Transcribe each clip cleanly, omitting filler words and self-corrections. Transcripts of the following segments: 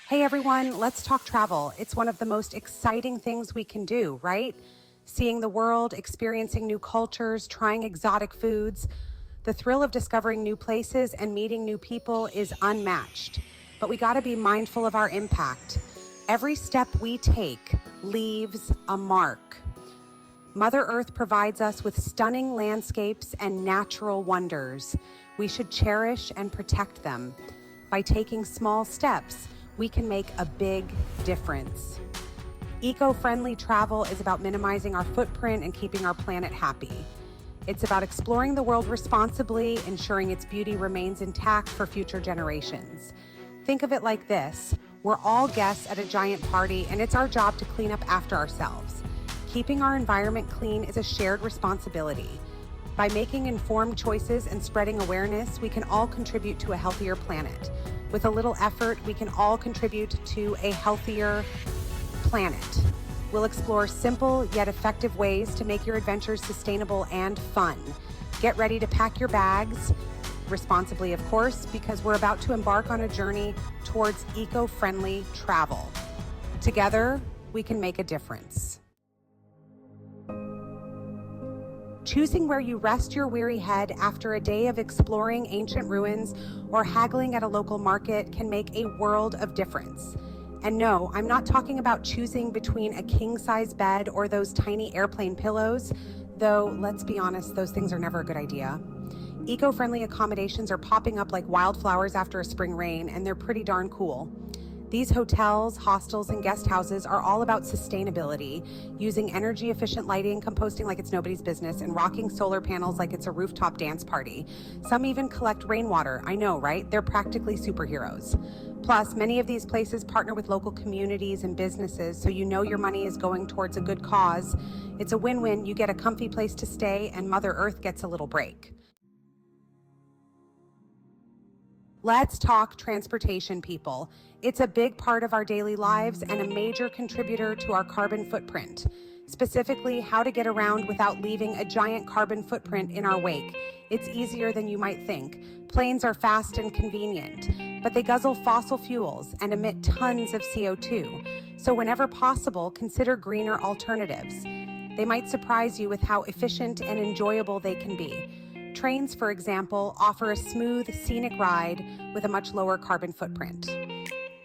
Hey everyone, let's talk travel. It's one of the most exciting things we can do, right? Seeing the world, experiencing new cultures, trying exotic foods. The thrill of discovering new places and meeting new people is unmatched. But we gotta be mindful of our impact. Every step we take leaves a mark. Mother Earth provides us with stunning landscapes and natural wonders. We should cherish and protect them. By taking small steps, we can make a big difference. Eco-friendly travel is about minimizing our footprint and keeping our planet happy. It's about exploring the world responsibly, ensuring its beauty remains intact for future generations. Think of it like this: we're all guests at a giant party, and it's our job to clean up after ourselves. Keeping our environment clean is a shared responsibility. By making informed choices and spreading awareness, we can all contribute to a healthier planet. With a little effort, we can all contribute to a healthier planet. We'll explore simple yet effective ways to make your adventures sustainable and fun. Get ready to pack your bags, responsibly of course, because we're about to embark on a journey towards eco-friendly travel. Together, we can make a difference. Choosing where you rest your weary head after a day of exploring ancient ruins or haggling at a local market can make a world of difference. And no, I'm not talking about choosing between a king-size bed or those tiny airplane pillows, though let's be honest, those things are never a good idea. Eco-friendly accommodations are popping up like wildflowers after a spring rain, and they're pretty darn cool. These hotels, hostels, and guest houses are all about sustainability, using energy-efficient lighting, composting like it's nobody's business, and rocking solar panels like it's a rooftop dance party. Some even collect rainwater. I know, right? They're practically superheroes. Plus, many of these places partner with local communities and businesses, so you know your money is going towards a good cause. It's a win-win. You get a comfy place to stay, and Mother Earth gets a little break. Let's talk transportation, people. It's a big part of our daily lives and a major contributor to our carbon footprint. Specifically, how to get around without leaving a giant carbon footprint in our wake. It's easier than you might think. Planes are fast and convenient, but they guzzle fossil fuels and emit tons of CO2. So whenever possible, consider greener alternatives. They might surprise you with how efficient and enjoyable they can be. Trains, for example, offer a smooth, scenic ride with a much lower carbon footprint.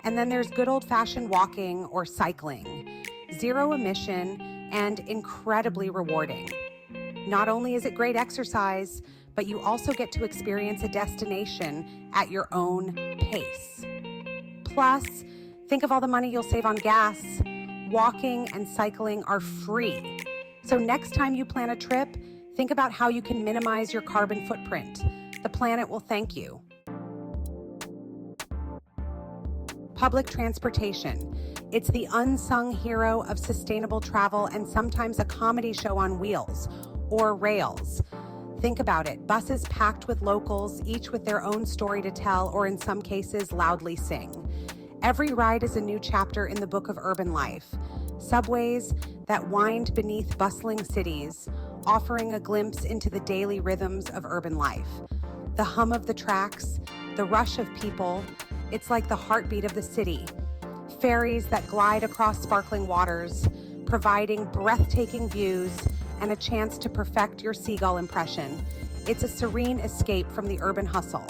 And then there's good old-fashioned walking or cycling, zero emission and incredibly rewarding. Not only is it great exercise, but you also get to experience a destination at your own pace. Plus, think of all the money you'll save on gas. Walking and cycling are free. So next time you plan a trip, think about how you can minimize your carbon footprint. The planet will thank you. Public transportation. It's the unsung hero of sustainable travel and sometimes a comedy show on wheels or rails. Think about it. Buses packed with locals, each with their own story to tell, or in some cases, loudly sing. Every ride is a new chapter in the book of urban life. Subways that wind beneath bustling cities, offering a glimpse into the daily rhythms of urban life. The hum of the tracks, the rush of people, it's like the heartbeat of the city. Ferries that glide across sparkling waters, providing breathtaking views and a chance to perfect your seagull impression. It's a serene escape from the urban hustle.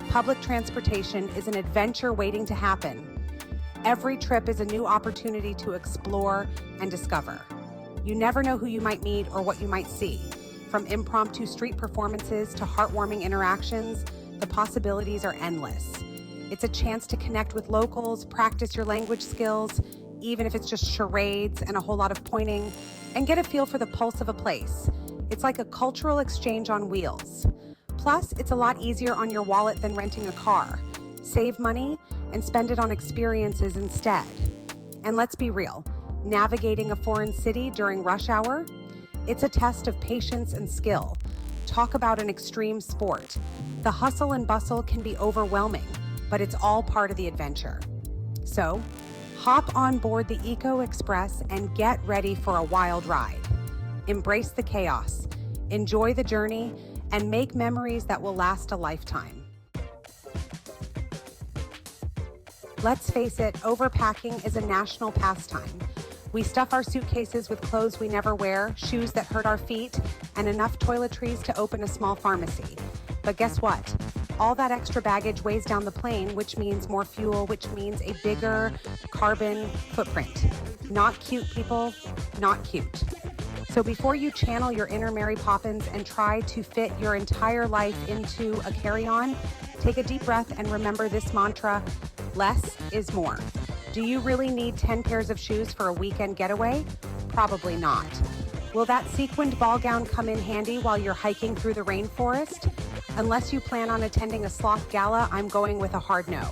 Public transportation is an adventure waiting to happen. Every trip is a new opportunity to explore and discover. You never know who you might meet or what you might see. From impromptu street performances to heartwarming interactions, the possibilities are endless. It's a chance to connect with locals, practice your language skills, even if it's just charades and a whole lot of pointing, and get a feel for the pulse of a place. It's like a cultural exchange on wheels. Plus, it's a lot easier on your wallet than renting a car. Save money and spend it on experiences instead. And let's be real, navigating a foreign city during rush hour, it's a test of patience and skill. Talk about an extreme sport. The hustle and bustle can be overwhelming, but it's all part of the adventure. So, hop on board the Eco Express and get ready for a wild ride. Embrace the chaos, enjoy the journey, and make memories that will last a lifetime. Let's face it, overpacking is a national pastime. We stuff our suitcases with clothes we never wear, shoes that hurt our feet, and enough toiletries to open a small pharmacy. But guess what? All that extra baggage weighs down the plane, which means more fuel, which means a bigger carbon footprint. Not cute, people, not cute. So before you channel your inner Mary Poppins and try to fit your entire life into a carry-on, take a deep breath and remember this mantra: less is more. Do you really need 10 pairs of shoes for a weekend getaway? Probably not. Will that sequined ball gown come in handy while you're hiking through the rainforest? Unless you plan on attending a sloth gala, I'm going with a hard no.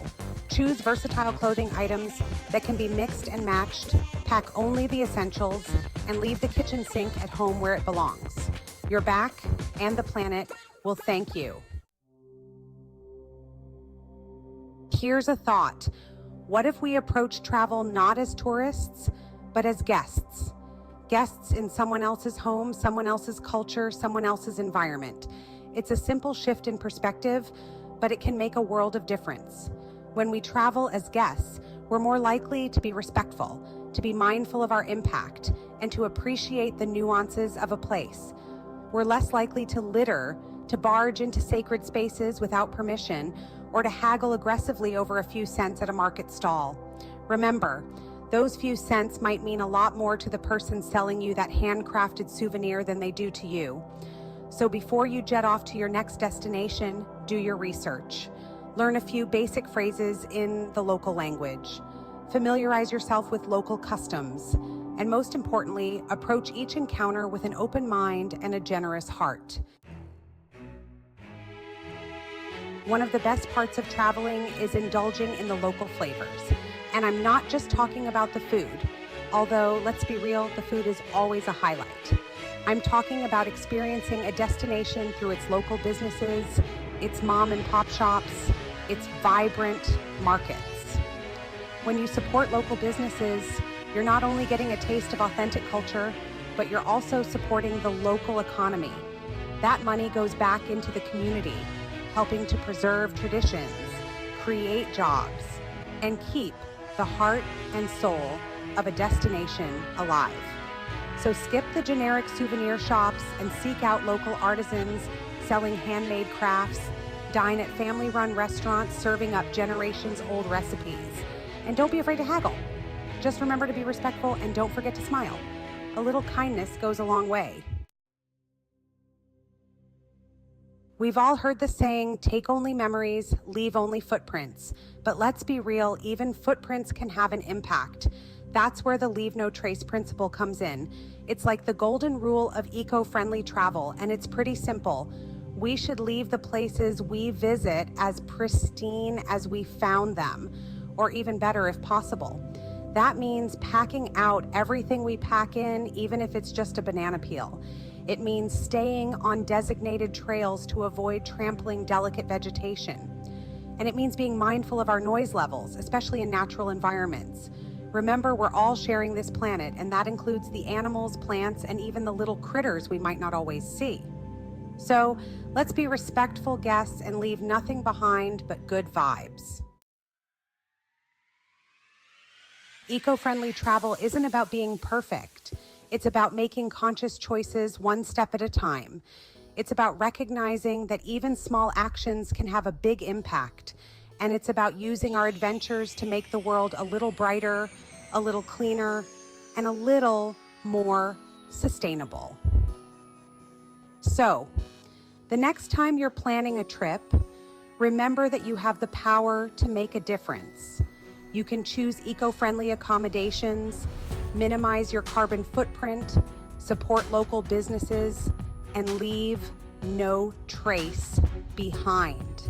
Choose versatile clothing items that can be mixed and matched, pack only the essentials, and leave the kitchen sink at home where it belongs. Your back and the planet will thank you. Here's a thought. What if we approach travel not as tourists, but as guests? Guests in someone else's home, someone else's culture, someone else's environment. It's a simple shift in perspective, but it can make a world of difference. When we travel as guests, we're more likely to be respectful, to be mindful of our impact, and to appreciate the nuances of a place. We're less likely to litter, to barge into sacred spaces without permission, or to haggle aggressively over a few cents at a market stall. Remember, those few cents might mean a lot more to the person selling you that handcrafted souvenir than they do to you. So before you jet off to your next destination, do your research. Learn a few basic phrases in the local language. Familiarize yourself with local customs. And most importantly, approach each encounter with an open mind and a generous heart. One of the best parts of traveling is indulging in the local flavors. And I'm not just talking about the food, although let's be real, the food is always a highlight. I'm talking about experiencing a destination through its local businesses, its mom and pop shops, its vibrant markets. When you support local businesses, you're not only getting a taste of authentic culture, but you're also supporting the local economy. That money goes back into the community, helping to preserve traditions, create jobs, and keep the heart and soul of a destination alive. So skip the generic souvenir shops and seek out local artisans selling handmade crafts, dine at family-run restaurants serving up generations-old recipes. And don't be afraid to haggle. Just remember to be respectful and don't forget to smile. A little kindness goes a long way. We've all heard the saying, take only memories, leave only footprints. But let's be real, even footprints can have an impact. That's where the leave no trace principle comes in. It's like the golden rule of eco-friendly travel, and it's pretty simple. We should leave the places we visit as pristine as we found them, or even better if possible. That means packing out everything we pack in, even if it's just a banana peel. It means staying on designated trails to avoid trampling delicate vegetation. And it means being mindful of our noise levels, especially in natural environments. Remember, we're all sharing this planet, and that includes the animals, plants, and even the little critters we might not always see. So let's be respectful guests and leave nothing behind but good vibes. Eco-friendly travel isn't about being perfect. It's about making conscious choices one step at a time. It's about recognizing that even small actions can have a big impact. And it's about using our adventures to make the world a little brighter, a little cleaner, and a little more sustainable. So, the next time you're planning a trip, remember that you have the power to make a difference. You can choose eco-friendly accommodations, minimize your carbon footprint, support local businesses, and leave no trace behind.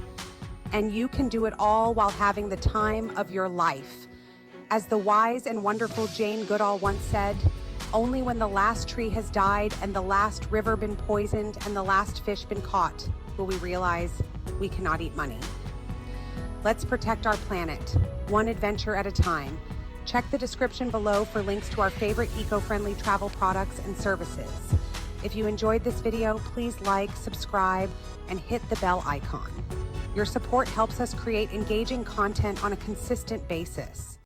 And you can do it all while having the time of your life. As the wise and wonderful Jane Goodall once said, only when the last tree has died and the last river been poisoned and the last fish been caught will we realize we cannot eat money. Let's protect our planet, one adventure at a time. Check the description below for links to our favorite eco-friendly travel products and services. If you enjoyed this video, please like, subscribe, and hit the bell icon. Your support helps us create engaging content on a consistent basis.